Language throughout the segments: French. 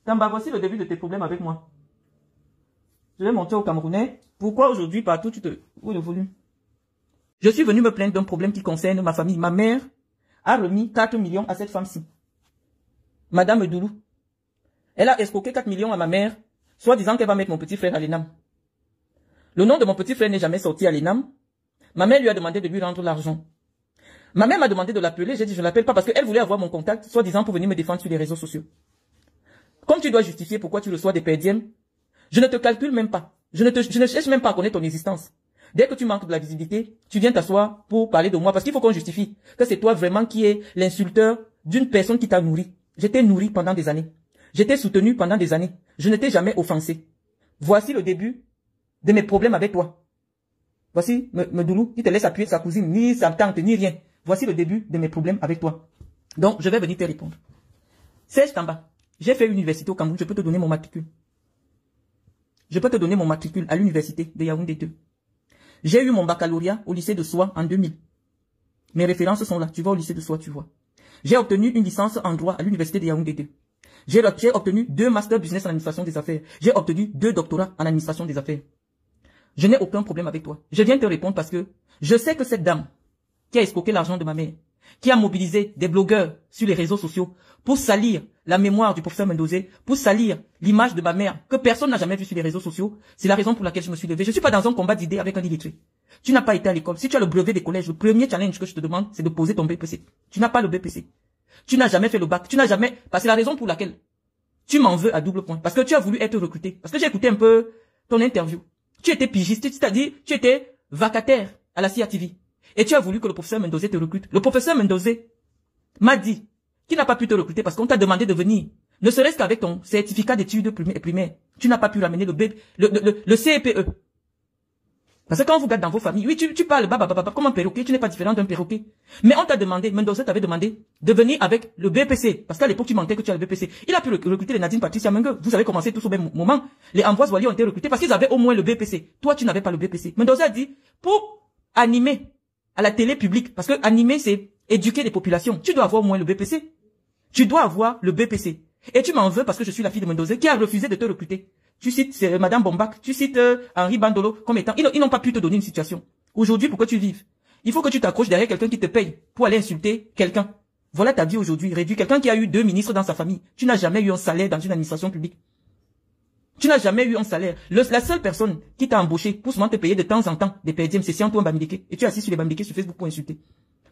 Tamba, voici le début de tes problèmes avec moi. Je vais monter au Camerounais. Pourquoi aujourd'hui, partout, Où est le volume? Je suis venu me plaindre d'un problème qui concerne ma famille. Ma mère a remis 4 millions à cette femme-ci. Madame Doulou. Elle a escroqué 4 millions à ma mère, soit disant qu'elle va mettre mon petit frère à l'ENAM. Le nom de mon petit frère n'est jamais sorti à l'ENAM. Ma mère lui a demandé de lui rendre l'argent. Ma mère m'a demandé de l'appeler. J'ai dit je ne l'appelle pas parce qu'elle voulait avoir mon contact, soit disant pour venir me défendre sur les réseaux sociaux. Comme tu dois justifier pourquoi tu reçois des perdièmes, je ne te calcule même pas. Je ne cherche même pas à connaître ton existence. Dès que tu manques de la visibilité, tu viens t'asseoir pour parler de moi parce qu'il faut qu'on justifie que c'est toi vraiment qui es l'insulteur d'une personne qui t'a nourri. J'étais nourri pendant des années. J'étais soutenu pendant des années. Je ne t'ai jamais offensé. Voici le début de mes problèmes avec toi. Voici Medoulou qui te laisse appuyer sa cousine, ni sa tante, ni rien. Voici le début de mes problèmes avec toi. Donc, je vais venir te répondre. Serge Tamba, j'ai fait l'université au Cameroun, je peux te donner mon matricule. Je peux te donner mon matricule à l'université de Yaoundé 2. J'ai eu mon baccalauréat au lycée de Soie en 2000. Mes références sont là. Tu vas au lycée de Soie, tu vois. J'ai obtenu une licence en droit à l'université de Yaoundé 2. J'ai obtenu 2 masters business en administration des affaires. J'ai obtenu 2 doctorats en administration des affaires. Je n'ai aucun problème avec toi. Je viens te répondre parce que je sais que cette dame qui a escroqué l'argent de ma mère, qui a mobilisé des blogueurs sur les réseaux sociaux pour salir la mémoire du professeur Mendozé, pour salir l'image de ma mère que personne n'a jamais vue sur les réseaux sociaux, c'est la raison pour laquelle je me suis levé. Je ne suis pas dans un combat d'idées avec un illettré. Tu n'as pas été à l'école. Si tu as le brevet des collèges, le premier challenge que je te demande, c'est de poser ton BPC. Tu n'as pas le BPC. Tu n'as jamais fait le bac. Tu n'as jamais... Parce que c'est la raison pour laquelle tu m'en veux à double point. Parce que tu as voulu être recruté. Parce que j'ai écouté un peu ton interview. Tu étais pigiste, c'est-à-dire tu étais vacataire à la CIA TV. Et tu as voulu que le professeur Mendozé te recrute. Le professeur Mendozé m'a dit qu'il n'a pas pu te recruter parce qu'on t'a demandé de venir. Ne serait-ce qu'avec ton certificat d'études primaires. Tu n'as pas pu ramener le CPE. Parce que quand vous gardez dans vos familles, oui, tu parles comme un perroquet, tu n'es pas différent d'un perroquet. Mais on t'a demandé, Mendozé t'avait demandé de venir avec le BPC. Parce qu'à l'époque, tu mentais que tu as le BPC. Il a pu recruter les Nadine Patricia Mengue. Vous avez commencé tous au même moment. Les Ambroise Wally ont été recrutés parce qu'ils avaient au moins le BPC. Toi, tu n'avais pas le BPC. Mendozé a dit, pour animer à la télé publique, parce que animer, c'est éduquer les populations. Tu dois avoir au moins le BPC. Tu dois avoir le BPC. Et tu m'en veux parce que je suis la fille de Mendozé qui a refusé de te recruter. Tu cites Madame Bombac, tu cites Henri Bandolo comme étant... Ils n'ont pas pu te donner une situation. Aujourd'hui, pour que tu vives, il faut que tu t'accroches derrière quelqu'un qui te paye pour aller insulter quelqu'un. Voilà ta vie aujourd'hui. Réduit quelqu'un qui a eu 2 ministres dans sa famille. Tu n'as jamais eu un salaire dans une administration publique. Tu n'as jamais eu un salaire. La seule personne qui t'a embauché pour seulement te payer de temps en temps des perdièmes, c'est Siantou Bamileke. Et tu es assis sur les Bamileke sur Facebook pour insulter.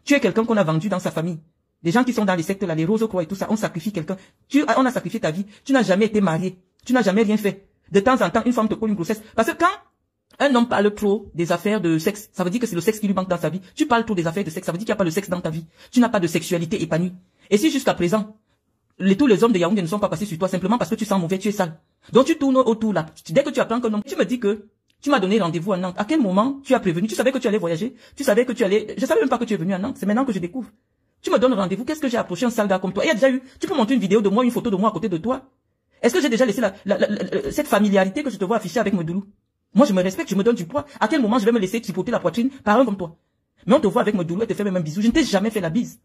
Tu es quelqu'un qu'on a vendu dans sa famille. Les gens qui sont dans les sectes là, les Rose-Croix et tout ça, on sacrifie quelqu'un. On a sacrifié ta vie. Tu n'as jamais été marié. Tu n'as jamais rien fait. De temps en temps, une femme te colle une grossesse. Parce que quand un homme parle trop des affaires de sexe, ça veut dire que c'est le sexe qui lui manque dans sa vie. Tu parles trop des affaires de sexe, ça veut dire qu'il n'y a pas le sexe dans ta vie. Tu n'as pas de sexualité épanouie. Et si jusqu'à présent, tous les hommes de Yaoundé ne sont pas passés sur toi simplement parce que tu sens mauvais, tu es sale. Donc tu tournes autour là. Dès que tu apprends qu'un homme, tu me dis que tu m'as donné rendez-vous à Nantes. À quel moment tu as prévenu? Tu savais que tu allais voyager? Tu savais que tu allais... Je savais même pas que tu es venu à Nantes. C'est maintenant que je découvre. Tu me donnes rendez-vous. Qu'est-ce que j'ai approché un sale gars comme toi? Il y a déjà eu... Tu peux montrer une vidéo de moi, une photo de moi à côté de toi? Est-ce que j'ai déjà laissé cette familiarité que je te vois afficher avec Medoulou? Moi, je me respecte, je me donne du poids. À quel moment je vais me laisser tripoter la poitrine par un comme toi? Mais on te voit avec Medoulou et te fait même un bisou. Je ne t'ai jamais fait la bise.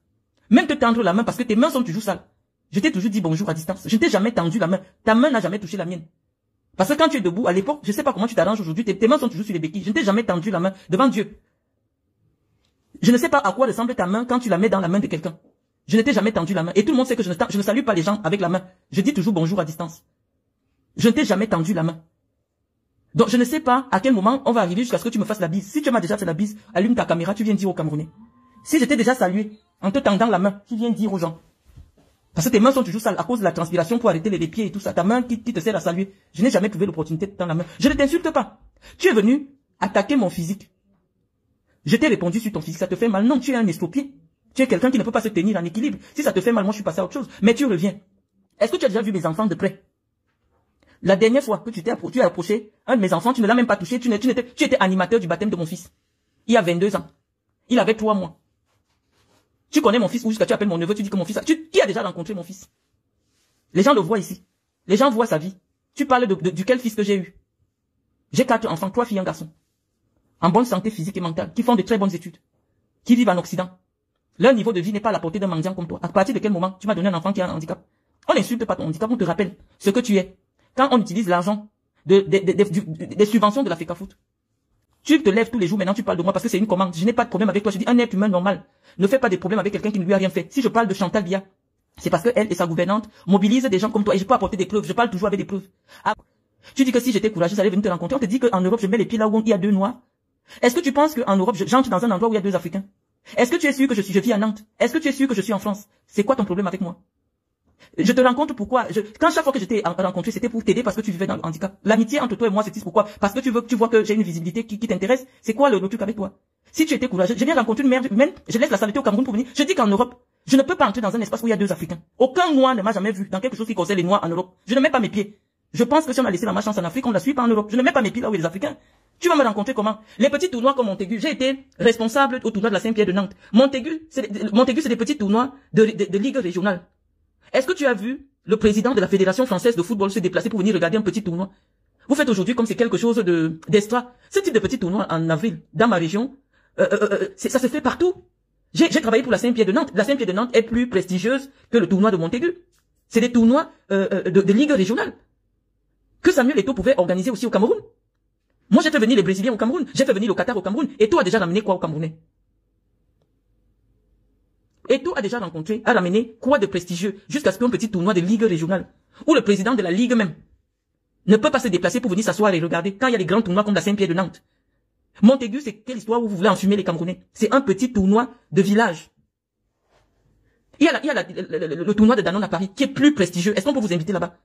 Même te tendre la main parce que tes mains sont toujours sales. Je t'ai toujours dit bonjour à distance. Je ne t'ai jamais tendu la main. Ta main n'a jamais touché la mienne. Parce que quand tu es debout, à l'époque, je ne sais pas comment tu t'arranges aujourd'hui, tes mains sont toujours sur les béquilles. Je ne t'ai jamais tendu la main devant Dieu. Je ne sais pas à quoi ressemble ta main quand tu la mets dans la main de quelqu'un. Je ne t'ai jamais tendu la main. Et tout le monde sait que je ne salue pas les gens avec la main. Je dis toujours bonjour à distance. Je ne t'ai jamais tendu la main. Donc je ne sais pas à quel moment on va arriver jusqu'à ce que tu me fasses la bise. Si tu m'as déjà fait la bise, allume ta caméra, tu viens dire aux Camerounais. Si je t'ai déjà salué en te tendant la main, tu viens dire aux gens. Parce que tes mains sont toujours sales à cause de la transpiration pour arrêter les pieds et tout ça. Ta main qui te sert à saluer. Je n'ai jamais trouvé l'opportunité de tendre la main. Je ne t'insulte pas. Tu es venu attaquer mon physique. Je t'ai répondu sur ton physique. Ça te fait mal? Non, tu es un estropié. Tu es quelqu'un qui ne peut pas se tenir en équilibre. Si ça te fait mal, moi je suis passé à autre chose. Mais tu reviens. Est-ce que tu as déjà vu mes enfants de près? La dernière fois que tu as approché un de mes enfants, tu ne l'as même pas touché. Tu étais animateur du baptême de mon fils. Il y a 22 ans. Il avait 3 mois. Tu connais mon fils ou jusqu'à tu appelles mon neveu, tu dis que mon fils... Qui a déjà rencontré mon fils? Les gens le voient ici. Les gens voient sa vie. Tu parles duquel fils que j'ai eu. J'ai 4 enfants, 3 filles et un garçon. En bonne santé physique et mentale, qui font de très bonnes études. Qui vivent en Occident. Leur niveau de vie n'est pas à la portée d'un mendiant comme toi. À partir de quel moment tu m'as donné un enfant qui a un handicap? On n'insulte pas ton handicap, on te rappelle ce que tu es. Quand on utilise l'argent des subventions de la FECAFOOT, tu te lèves tous les jours, maintenant tu parles de moi parce que c'est une commande. Je n'ai pas de problème avec toi, je dis un être humain normal. Ne fais pas de problème avec quelqu'un qui ne lui a rien fait. Si je parle de Chantal Biya, c'est parce qu'elle et sa gouvernante mobilisent des gens comme toi et je peux apporter des preuves. Je parle toujours avec des preuves. Ah, tu dis que si j'étais courageux, j'allais venir te rencontrer. On te dit qu'en Europe, je mets les pieds là où il y a 2 Noirs. Est-ce que tu penses qu'en Europe, j'entre dans un endroit où il y a 2 Africains? Est-ce que tu es sûr que je vis à Nantes? Est-ce que tu es sûr que je suis en France? C'est quoi ton problème avec moi? Je te rencontre pourquoi? Quand chaque fois que je t'ai rencontré, c'était pour t'aider parce que tu vivais dans le handicap. L'amitié entre toi et moi, c'est pourquoi? Parce que tu vois que j'ai une visibilité qui t'intéresse. C'est quoi le truc avec toi? Si tu étais courageux, je viens rencontrer une mère humaine, je laisse la saleté au Cameroun pour venir. Je dis qu'en Europe, je ne peux pas entrer dans un espace où il y a 2 Africains. Aucun Noir ne m'a jamais vu dans quelque chose qui concerne les Noirs en Europe. Je ne mets pas mes pieds. Je pense que si on a laissé la malchance en Afrique, on ne la suit pas en Europe. Je ne mets pas mes pieds là où il y a des Africains. Tu vas me rencontrer comment? Les petits tournois comme Montaigu. J'ai été responsable au tournoi de la Saint-Pierre de Nantes. Montaigu, c'est des petits tournois de ligue régionale. Est-ce que tu as vu le président de la Fédération française de football se déplacer pour venir regarder un petit tournoi? Vous faites aujourd'hui comme c'est quelque chose d'extra. Ce type de petit tournoi en avril, dans ma région, ça se fait partout. J'ai travaillé pour la Saint-Pierre de Nantes. La Saint-Pierre de Nantes est plus prestigieuse que le tournoi de Montaigu. C'est des tournois de ligue régionale que Samuel Eto'o pouvait organiser aussi au Cameroun. Moi, j'ai fait venir les Brésiliens au Cameroun. J'ai fait venir le Qatar au Cameroun. Eto'o a déjà ramené quoi au Camerounais? Eto'o a déjà ramené quoi de prestigieux jusqu'à ce qu'un petit tournoi de ligue régionale, où le président de la ligue même ne peut pas se déplacer pour venir s'asseoir et regarder quand il y a des grands tournois comme la Saint-Pierre de Nantes. Montaigu, c'est quelle histoire où vous voulez enfumer les Camerounais? C'est un petit tournoi de village. Il y a le tournoi de Danone à Paris qui est plus prestigieux. Est-ce qu'on peut vous inviter là-bas?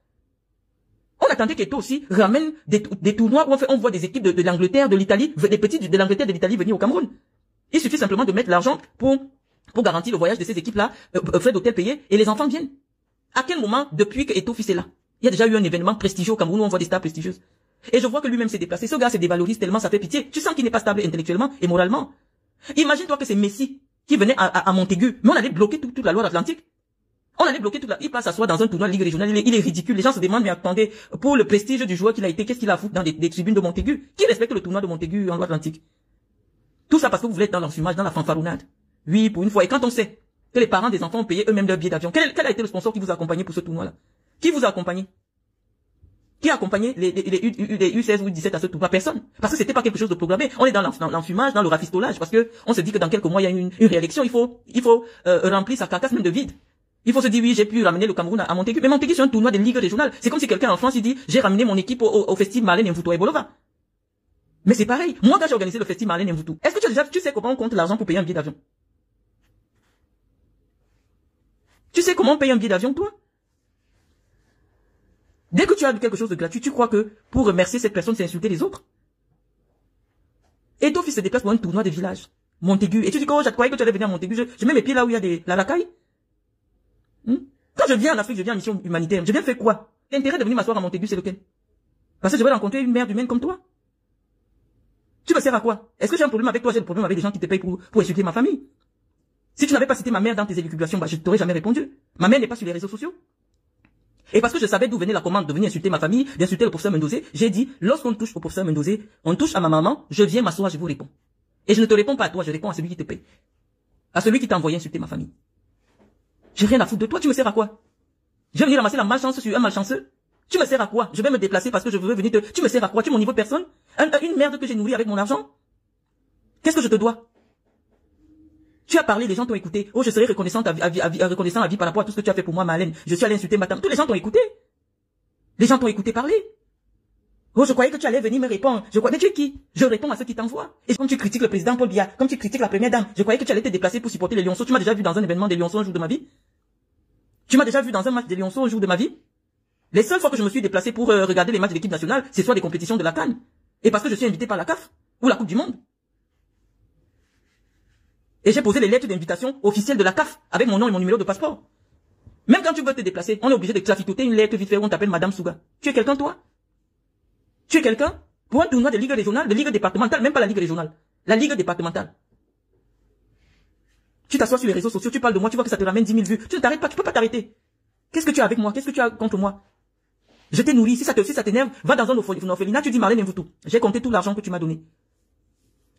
On attendait qu'Eto'o aussi ramène des tournois où on voit des équipes de l'Angleterre, de l'Italie, des petits de l'Angleterre, de l'Italie venir au Cameroun. Il suffit simplement de mettre l'argent pour garantir le voyage de ces équipes-là, frais d'hôtel payés, et les enfants viennent. À quel moment, depuis que Eto'o est là, il y a déjà eu un événement prestigieux au Cameroun où on voit des stars prestigieuses. Et je vois que lui-même s'est déplacé. Ce gars se dévalorise tellement, ça fait pitié. Tu sens qu'il n'est pas stable intellectuellement et moralement. Imagine-toi que c'est Messi qui venait à Montaigu, mais on allait bloquer toute la loi atlantique. On allait bloquer il passe à soi dans un tournoi de Ligue régionale, il est ridicule. Les gens se demandent, mais attendez, pour le prestige du joueur qu'il a été, qu'est-ce qu'il a foutu dans des tribunes de Montaigu? Qui respecte le tournoi de Montaigu en loi atlantique? Tout ça parce que vous voulez être dans l'enfumage, dans la fanfaronade. Oui, pour une fois. Et quand on sait que les parents des enfants ont payé eux-mêmes leur billet d'avion, quel a été le sponsor qui vous a accompagné pour ce tournoi-là? Qui vous a accompagné? Qui a accompagné les U16 ou U17 à ce tournoi? Personne. Parce que c'était pas quelque chose de programmé. On est dans l'enfumage, dans le rafistolage, parce que on se dit que dans quelques mois, il y a une réélection, il faut remplir sa carcasse même de vide. Il faut se dire, oui, j'ai pu ramener le Cameroun à Montaigu. Mais Montaigu, c'est un tournoi de ligue régionale. C'est comme si quelqu'un en France, il dit, j'ai ramené mon équipe au festival Marlène Mvuto et Bolova. Mais c'est pareil. Moi, quand j'ai organisé le festival Marlène Mvuto, est-ce que tu sais comment on compte l'argent pour payer un billet d'avion? Tu sais comment on paye un billet d'avion, toi? Dès que tu as quelque chose de gratuit, tu crois que pour remercier cette personne, c'est insulter les autres? Et ton fils se déplace pour un tournoi de village. Montaigu. Et tu dis, oh, je croyais que tu allais venir à Montaigu. Je mets mes pieds là où il y a la racaille. Quand je viens en Afrique, je viens en mission humanitaire. Je viens faire quoi? L'intérêt de venir m'asseoir à Montaigu, c'est lequel? Parce que je vais rencontrer une mère humaine comme toi. Tu me sers à quoi? Est-ce que j'ai un problème avec toi? J'ai un problème avec des gens qui te payent pour insulter ma famille. Si tu n'avais pas cité ma mère dans tes élucubrations, je t'aurais jamais répondu. Ma mère n'est pas sur les réseaux sociaux. Et parce que je savais d'où venait la commande de venir insulter ma famille, d'insulter le professeur Mendozé, j'ai dit, lorsqu'on touche au professeur Mendozé, on touche à ma maman, je viens m'asseoir, je vous réponds. Et je ne te réponds pas à toi, je réponds à celui qui te paye. À celui qui t'a envoyé insulter ma famille. J'ai rien à foutre de toi, tu me sers à quoi? Je vais venir ramasser la malchance sur un malchanceux. Tu me sers à quoi? Je vais me déplacer parce que je veux venir Tu me sers à quoi? Tu es mon niveau de personne? Une merde que j'ai nourrie avec mon argent? Qu'est-ce que je te dois? Tu as parlé, les gens t'ont écouté. Oh, je serai reconnaissant à vie par rapport à tout ce que tu as fait pour moi, Marlène. Je suis allé insulter ma tante. Tous les gens t'ont écouté. Les gens t'ont écouté parler. Oh, je croyais que tu allais venir me répondre. Mais tu es qui? Je réponds à ceux qui t'envoient. Et comme tu critiques le président Paul Biya, comme tu critiques la première dame, je croyais que tu allais te déplacer pour supporter les Lionceaux. Tu m'as déjà vu dans un événement des Lionceaux un jour de ma vie? Tu m'as déjà vu dans un match des Lionceaux un jour de ma vie? Les seules fois que je me suis déplacé pour regarder les matchs de l'équipe nationale, c'est soit des compétitions de la CAN. Et parce que je suis invité par la CAF. Ou la Coupe du Monde. Et j'ai posé les lettres d'invitation officielles de la CAF avec mon nom et mon numéro de passeport. Même quand tu veux te déplacer, on est obligé de traficoter une lettre vite fait où on t'appelle Madame Souga. Tu es quelqu'un, toi? Tu es quelqu'un? Pour un tournoi de ligue régionale, de ligue départementale, même pas la ligue régionale. La ligue départementale. Tu t'assois sur les réseaux sociaux, tu parles de moi, tu vois que ça te ramène 10 000 vues. Tu ne t'arrêtes pas, tu peux pas t'arrêter. Qu'est-ce que tu as avec moi? Qu'est-ce que tu as contre moi? Je t'ai nourri. Si ça t'énerve, va dans un orphelinat, tu dis Marlène Mvuto. J'ai compté tout l'argent que tu m'as donné.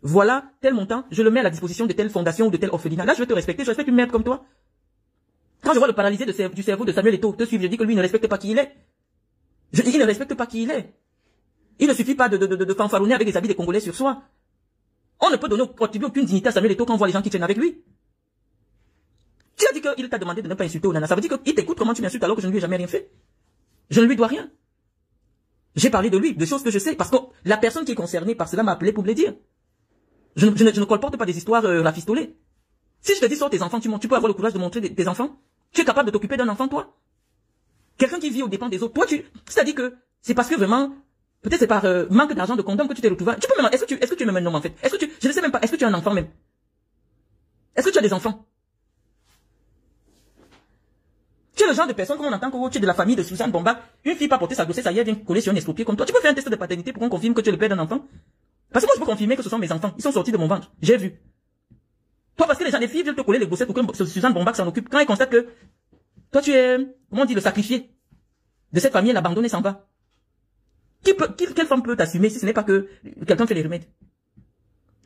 Voilà, tel montant, je le mets à la disposition de telle fondation ou de tel orphelinat. Là, je vais te respecter, je respecte une merde comme toi. Quand je vois le paralysé du cerveau de Samuel Eto'o te suivre, je dis que lui ne respecte pas qui il est. Je dis qu'il ne respecte pas qui il est. Il ne suffit pas de fanfaronner avec les habits des Congolais sur soi. On ne peut attribuer aucune dignité à Samuel Eto'o quand on voit les gens qui tiennent avec lui. Tu as dit qu'il t'a demandé de ne pas insulter Onana. Ça veut dire qu'il t'écoute comment tu m'insultes alors que je ne lui ai jamais rien fait. Je ne lui dois rien. J'ai parlé de lui, de choses que je sais, parce que la personne qui est concernée par cela m'a appelé pour me le dire. Je ne colporte pas des histoires rafistolées. Si je te dis sors tes enfants, tu peux avoir le courage de montrer tes enfants. Tu es capable de t'occuper d'un enfant, toi? Quelqu'un qui vit aux dépens des autres. Toi, c'est-à-dire que c'est parce que vraiment, peut-être c'est par manque d'argent de condom que tu t'es retrouvé. Tu peux même, est-ce que tu es même un homme en fait? Je ne sais même pas, est-ce que tu es un enfant même? Est-ce que tu as des enfants? Tu es le genre de personne comme on entend que tu es de la famille de Suzanne Bomba. Une fille pas porter sa grossesse ailleurs vient coller sur un estropié comme toi. Tu peux faire un test de paternité pour qu'on confirme que tu es le père d'un enfant? Parce que moi je peux confirmer que ce sont mes enfants. Ils sont sortis de mon ventre. J'ai vu. Toi parce que les filles veulent te coller les grossettes pour que Suzanne Bomba s'en occupe. Quand ils constatent que toi tu es, comment on dit, le sacrifié de cette famille, elle abandonne et s'en va. Quelle femme peut t'assumer si ce n'est pas que quelqu'un fait les remèdes?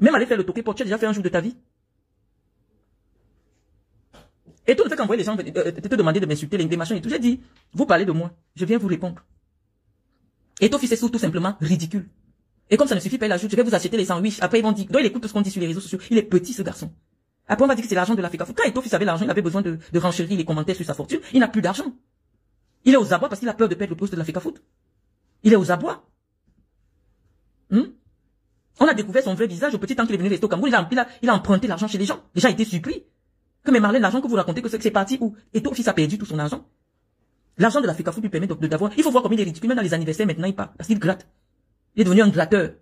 Même aller faire le toqué pour tu as déjà fait un jour de ta vie. Et tout le fait qu'envoyer les gens te demander de m'insulter, les machins et tout, j'ai dit, vous parlez de moi, je viens vous répondre. Et ton fils est tout simplement ridicule. Et comme ça ne suffit pas, il ajoute, je vais vous acheter les sandwichs. Après, ils vont dire, donc il écoute tout ce qu'on dit sur les réseaux sociaux. Il est petit, ce garçon. Après, on va dire que c'est l'argent de l'Afrique. Quand Eto'o fils avait l'argent, il avait besoin de renchérir les commentaires sur sa fortune. Il n'a plus d'argent. Il est aux abois parce qu'il a peur de perdre le poste de l'Afrique Foot. Il est aux abois. On a découvert son vrai visage au petit temps qu'il est venu rester au Cameroun. Il a emprunté l'argent chez les gens. Les gens étaient surpris. Que mais Marlène, l'argent que vous racontez, que c'est parti où Eto'o fils a perdu tout son argent. L'argent de l'Afrique Foot lui permet d'avoir. Il faut voir comme il est ridicule. Même dans les anniversaires, maintenant, il part. Parce qu'il gratte. Il est devenu un gratteur.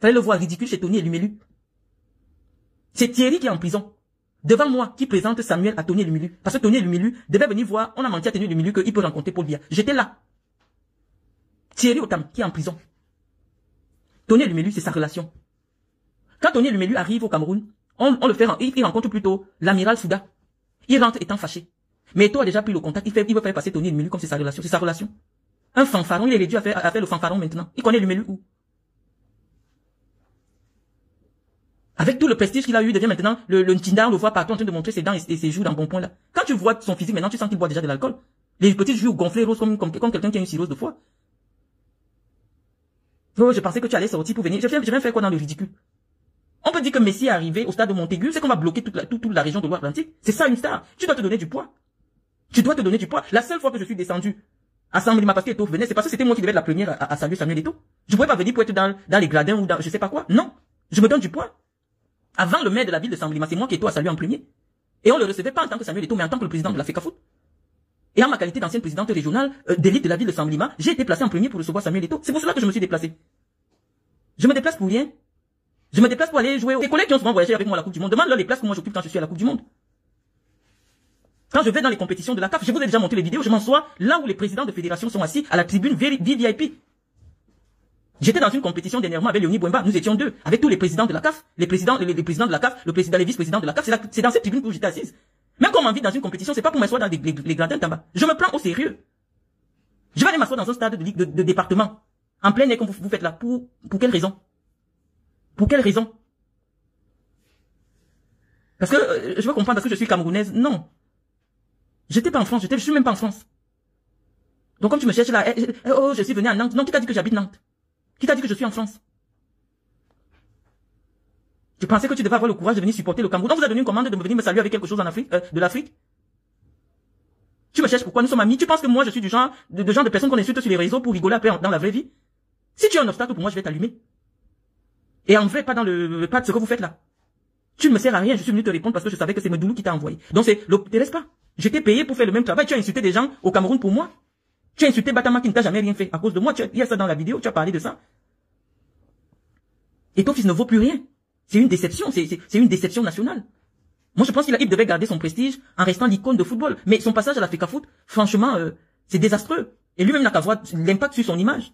Fallait le voir ridicule chez Tony et Lumelu. C'est Thierry qui est en prison. Devant moi, qui présente Samuel à Tony et Lumelu. Parce que Tony et Lumelu devaient venir voir, on a menti à Tony et Lumelu qu'il peut rencontrer Paul Biya. J'étais là. Thierry Otam, qui est en prison. Tony et Lumelu, c'est sa relation. Quand Tony et Lumelu arrive au Cameroun, on le fait, il rencontre plutôt l'amiral Souda. Il rentre étant fâché. Mais toi a déjà pris le contact, il veut faire passer Tony et Lumelu comme c'est sa relation. C'est sa relation. Un fanfaron, il est réduit à faire le fanfaron maintenant. Il connaît Lumelu où? Avec tout le prestige qu'il a eu, il devient maintenant, le Ntinda, on le voit partout en train de montrer ses dents et ses joues dans bon point là. Quand tu vois son physique maintenant, tu sens qu'il boit déjà de l'alcool. Les petites joues gonflées roses comme quelqu'un qui a une cirrhose de foie. Oh, je pensais que tu allais sortir pour venir. Je viens faire quoi dans le ridicule? On peut dire que Messi est arrivé au stade de Montaigu, c'est qu'on va bloquer toute la région de l'Ouest-Atlantique. C'est ça une star. Tu dois te donner du poids. Tu dois te donner du poids. La seule fois que je suis descendu à San Melima parce que Eto'o venait, c'est parce que c'était moi qui devais être la première à saluer Samuel Eto'o. Je pouvais pas venir pour être dans les gradins ou dans je sais pas quoi. Non. Je me donne du poids. Avant le maire de la ville de San Melima, c'est moi qui Eto'o a salué en premier. Et on le recevait pas en tant que Samuel Eto'o, mais en tant que le président de l'Afrique Foot. Et en ma qualité d'ancienne présidente régionale d'élite de la ville de San Melima, j'ai été placé en premier pour recevoir Samuel Eto'o. C'est pour cela que je me suis déplacé. Je me déplace pour rien. Je me déplace pour aller jouer. Tes collègues qui ont souvent voyagé avec moi à la Coupe du Monde, demande-leur les places que moi j'occupe quand je suis à la Coupe du Monde. Quand je vais dans les compétitions de la CAF, je vous ai déjà montré les vidéos, je m'assois là où les présidents de fédération sont assis, à la tribune VIP. J'étais dans une compétition dernièrement avec Léonie Bouemba, nous étions deux, avec tous les présidents de la CAF, les présidents de la CAF, les vice-présidents de la CAF, c'est dans cette tribune où j'étais assise. Même quand on m'invite dans une compétition, c'est pas pour m'asseoir dans les gradins en bas. Je me prends au sérieux. Je vais aller m'asseoir dans un stade de département, en plein air comme vous faites là. Pour quelle raison? Pour quelle raison? Parce que je veux comprendre parce que je suis camerounaise. Non. J'étais pas en France, je suis même pas en France. Donc comme tu me cherches là, oh, je suis venu à Nantes. Non, qui t'a dit que j'habite Nantes? Qui t'a dit que je suis en France? Je pensais que tu devais avoir le courage de venir supporter le Cameroun. On vous a donné une commande de venir me saluer avec quelque chose en Afrique, de l'Afrique. Tu me cherches pourquoi? Nous sommes amis. Tu penses que moi je suis du genre de personnes qu'on insulte sur les réseaux pour rigoler après dans la vraie vie? Si tu as un obstacle pour moi, je vais t'allumer. Et en vrai, pas de ce que vous faites là. Tu ne me sers à rien, je suis venu te répondre parce que je savais que c'est Medoulou qui t'a envoyé. Donc te laisse pas. Je t'ai payé pour faire le même travail. Tu as insulté des gens au Cameroun pour moi. Tu as insulté Batama qui ne t'a jamais rien fait à cause de moi. Il y a ça dans la vidéo, tu as parlé de ça. Et ton fils ne vaut plus rien. C'est une déception, c'est une déception nationale. Moi, je pense qu'il devait garder son prestige en restant l'icône de football. Mais son passage à l'Afrique Foot, franchement, c'est désastreux. Et lui-même n'a qu'à voir l'impact sur son image.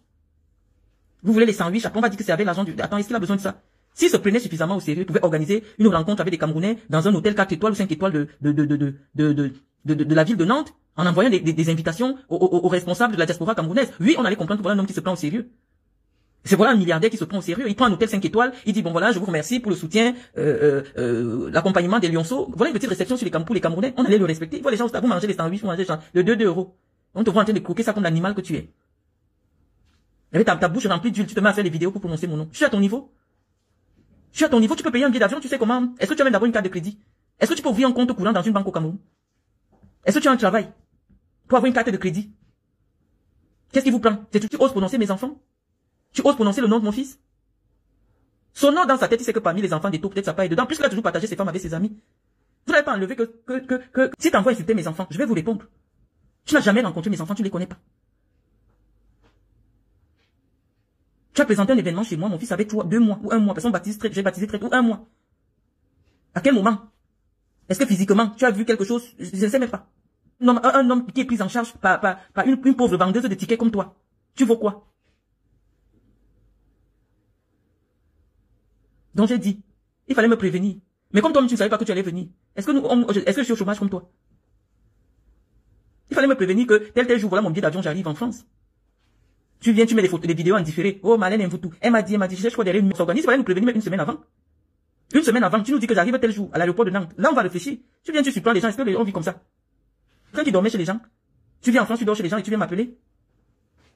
Vous voulez les sandwichs, après on va dire que c'est avec l'argent du... Attends, est-ce qu'il a besoin de ça? S'il se prenait suffisamment au sérieux, il pouvait organiser une rencontre avec des Camerounais dans un hôtel 4 étoiles ou 5 étoiles de la ville de Nantes, en envoyant des invitations aux responsables de la diaspora camerounaise. Oui, on allait comprendre que voilà un homme qui se prend au sérieux. C'est voilà un milliardaire qui se prend au sérieux. Il prend un hôtel 5 étoiles. Il dit, bon voilà, je vous remercie pour le soutien, l'accompagnement des lionceaux. Voilà une petite réception pour les Camerounais. On allait le respecter. Voilà les gens, vous mangez les sandwichs, vous mangez de 2 euros. On te voit en train de croquer ça comme l'animal que tu es. Avec ta bouche remplie d'huile, tu te mets à faire des vidéos pour prononcer mon nom. Je suis à ton niveau. Je suis à ton niveau, tu peux payer un billet d'avion, tu sais comment. Est-ce que tu as même d'abord une carte de crédit? Est-ce que tu peux ouvrir un compte courant dans une banque au Cameroun? Est-ce que tu as un travail pour avoir une carte de crédit? Qu'est-ce qui vous prend? Tu oses prononcer mes enfants? Tu oses prononcer le nom de mon fils? Son nom dans sa tête, il sait que parmi les enfants des taux, peut-être ça pas dedans. Plus qu'il a toujours partagé ses femmes avec ses amis. Vous n'avez pas enlevé que si t'envoies insulter mes enfants, je vais vous répondre. Tu n'as jamais rencontré mes enfants, tu ne les connais pas. Tu as présenté un événement chez moi, mon fils avait 2 mois ou 1 mois, parce que j'ai baptisé très tôt, 1 mois. À quel moment? Est-ce que physiquement, tu as vu quelque chose? Je ne sais même pas. Un homme qui est pris en charge par une pauvre vendeuse de tickets comme toi. Tu vaux quoi? Donc j'ai dit, il fallait me prévenir. Mais comme toi, tu ne savais pas que tu allais venir. Est-ce que je suis au chômage comme toi? Il fallait me prévenir que tel jour, voilà mon billet d'avion, j'arrive en France. Tu viens, tu mets des photos, des vidéos en différé. Oh, Marlène Mvoutou. Elle m'a dit, je crois derrière une s'organise, il fallait nous prévenir même une semaine avant. Une semaine avant, tu nous dis que j'arrive tel jour à l'aéroport de Nantes. Là, on va réfléchir. Tu viens, tu surprends les gens. Est-ce que on vit comme ça? Quand tu dormais chez les gens, tu viens en France, tu dors chez les gens et tu viens m'appeler.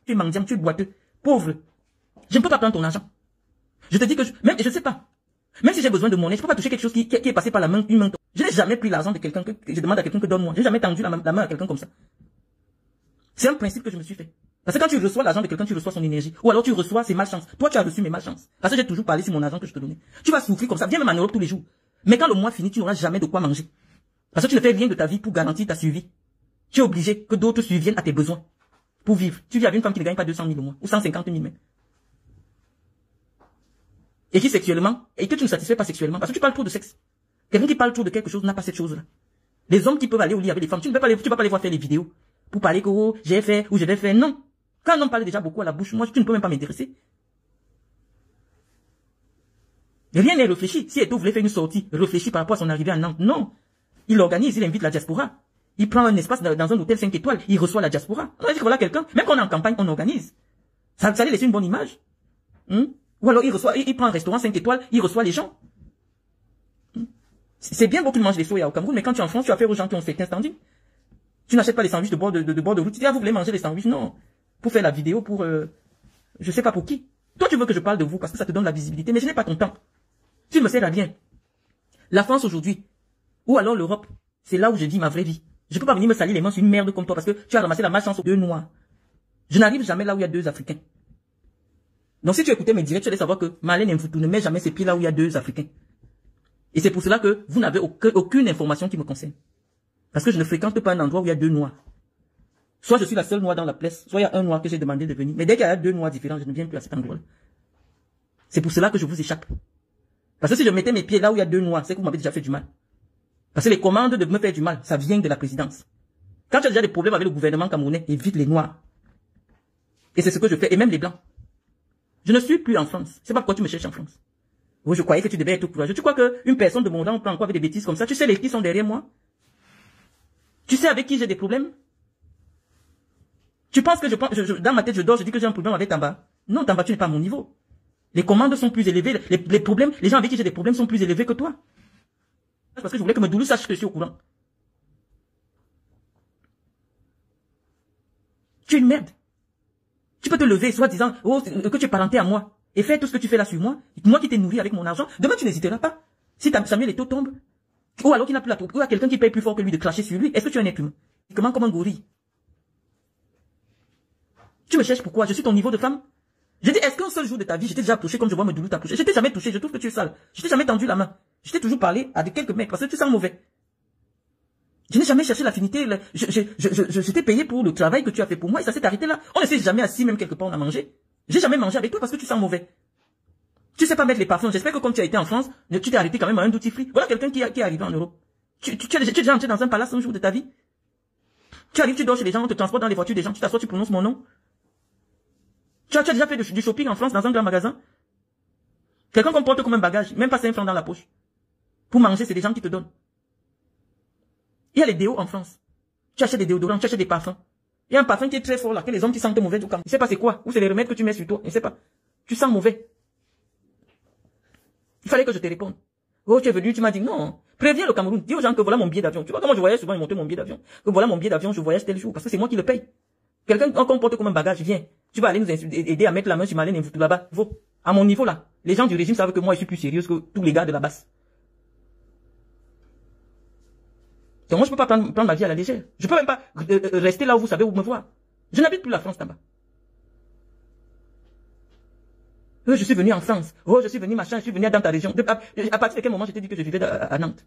Tu es mendiant, tu es boiteux, pauvre. Je ne peux pas prendre ton argent. Je te dis que je sais pas. Même si j'ai besoin de monnaie, je peux pas toucher quelque chose qui est passé par la main, une main. Je n'ai jamais pris l'argent de quelqu'un que je demande à quelqu'un que donne-moi. Je n'ai jamais tendu la main à quelqu'un comme ça. C'est un principe que je me suis fait. Parce que quand tu reçois l'argent de quelqu'un, tu reçois son énergie. Ou alors tu reçois ses malchances. Toi, tu as reçu mes malchances. Parce que j'ai toujours parlé sur mon argent que je te donnais. Tu vas souffrir comme ça. Viens même en Europe tous les jours. Mais quand le mois finit, tu n'auras jamais de quoi manger. Parce que tu ne fais rien de ta vie pour garantir ta survie. Tu es obligé que d'autres subviennent à tes besoins. Pour vivre. Tu vis avec une femme qui ne gagne pas 200 000 au mois. Ou 150 000 même. Et qui sexuellement, et que tu ne satisfais pas sexuellement. Parce que tu parles trop de sexe. Quelqu'un qui parle trop de quelque chose n'a pas cette chose-là. Les hommes qui peuvent aller au lit avec les femmes, tu ne peux pas les voir faire les vidéos. Pour parler que oh, j'ai fait, ou je vais faire. Non. Quand un homme parle déjà beaucoup à la bouche, moi, tu ne peux même pas m'intéresser. Rien n'est réfléchi. Si Eto'o voulait faire une sortie, réfléchir par rapport à son arrivée à Nantes, non. Il organise, il invite la diaspora. Il prend un espace dans un hôtel 5 étoiles, il reçoit la diaspora. On a dit que voilà quelqu'un, même quand on est en campagne, on organise. Ça allait laisser une bonne image. Ou alors il prend un restaurant 5 étoiles, il reçoit les gens. C'est bien beau qu'il mange des soya au Cameroun, mais quand tu es en France, tu as affaire aux gens qui ont fait un standing. Tu n'achètes pas les sandwichs de bord de route. Tu dis, ah, vous voulez manger les sandwichs? Non. Pour faire la vidéo, pour, je sais pas pour qui. Toi, tu veux que je parle de vous parce que ça te donne la visibilité, mais je n'ai pas ton temps. Tu ne me sers à rien. La France aujourd'hui, ou alors l'Europe, c'est là où je vis ma vraie vie. Je peux pas venir me salir les mains sur une merde comme toi parce que tu as ramassé la malchance aux 2 noirs. Je n'arrive jamais là où il y a 2 Africains. Donc si tu écoutais mes directs, tu allais savoir que Marlène Mvoutou ne met jamais ses pieds là où il y a 2 Africains. Et c'est pour cela que vous n'avez aucune information qui me concerne. Parce que je ne fréquente pas un endroit où il y a 2 noirs. Soit je suis la seule noire dans la place, soit il y a un noir que j'ai demandé de venir. Mais dès qu'il y a 2 noirs différents, je ne viens plus à cet endroit-là. C'est pour cela que je vous échappe. Parce que si je mettais mes pieds là où il y a 2 noirs, c'est que vous m'avez déjà fait du mal. Parce que les commandes de me faire du mal, ça vient de la présidence. Quand tu as déjà des problèmes avec le gouvernement camerounais, évite les noirs. Et c'est ce que je fais, et même les blancs. Je ne suis plus en France. C'est pas pourquoi tu me cherches en France. Oui, je croyais que tu devais être courageux. Tu crois qu'une personne de mon rang prend quoi avec des bêtises comme ça? Tu sais les qui sont derrière moi? Tu sais avec qui j'ai des problèmes? Tu penses que dans ma tête, je dors, je dis que j'ai un problème avec Tamba? Non, Tamba, tu n'es pas à mon niveau. Les commandes sont plus élevées, les problèmes, les gens avec qui j'ai des problèmes sont plus élevés que toi. Parce que je voulais que Medoulou sache que je suis au courant. Tu es une merde. Tu peux te lever, soit disant, oh, que tu es parenté à moi, et faire tout ce que tu fais là sur moi, moi qui t'ai nourri avec mon argent, demain tu n'hésiteras pas. Si Samuel Eto'o tombe, ou alors qu'il n'a plus la troupe, ou il y a quelqu'un qui paye plus fort que lui de cracher sur lui, est-ce que tu es un être humain? Comment comme un gorille? Tu me cherches pourquoi? Je suis ton niveau de femme? Je dis, est-ce qu'un seul jour de ta vie, je t'ai déjà approché comme je vois Medoulou t'approcher? Je t'ai jamais touché, je trouve que tu es sale. Je t'ai jamais tendu la main. Je t'ai toujours parlé à quelques mecs parce que tu sens mauvais. Je n'ai jamais cherché l'affinité. Je t'ai payé pour le travail que tu as fait pour moi et ça s'est arrêté là. On ne s'est jamais assis, même quelque part on a mangé. J'ai jamais mangé avec toi parce que tu sens mauvais. Tu sais pas mettre les parfums. J'espère que comme tu as été en France, tu t'es arrêté quand même à un duty free. Voilà quelqu'un qui est arrivé en Europe. Tu es déjà entré dans un palace un jour de ta vie. Tu arrives, tu dors chez les gens, on te transporte dans les voitures des gens, tu t'assois, tu prononces mon nom. Tu as déjà fait du shopping en France dans un grand magasin. Quelqu'un qu'on porte comme un bagage, même pas 5 francs dans la poche. Pour manger, c'est des gens qui te donnent. Il y a les déos en France. Tu achètes des déodorants, tu achètes des parfums. Il y a un parfum qui est très fort là, que les hommes qui sentent mauvais du camp. Je sais pas c'est quoi. Ou c'est les remèdes que tu mets sur toi. Je sais pas. Tu sens mauvais. Il fallait que je te réponde. Oh, tu es venu, tu m'as dit non. Préviens le Cameroun. Dis aux gens que voilà mon billet d'avion. Tu vois comment je voyage souvent, ils montaient mon billet d'avion. Que voilà mon billet d'avion, je voyage tel jour. Parce que c'est moi qui le paye. Quelqu'un qu'on comporte comme un bagage, viens. Tu vas aller nous aider à mettre la main sur Marlène et là-bas. À mon niveau là. Les gens du régime savent que moi je suis plus sérieuse que tous les gars de la base. Donc moi je peux pas prendre ma vie à la légère. Je peux même pas rester là où vous savez où me voir. Je n'habite plus la France là-bas. Je suis venu en France. Oh, je suis venu machin, je suis venu dans ta région. À partir de quel moment je t'ai dit que je vivais à Nantes?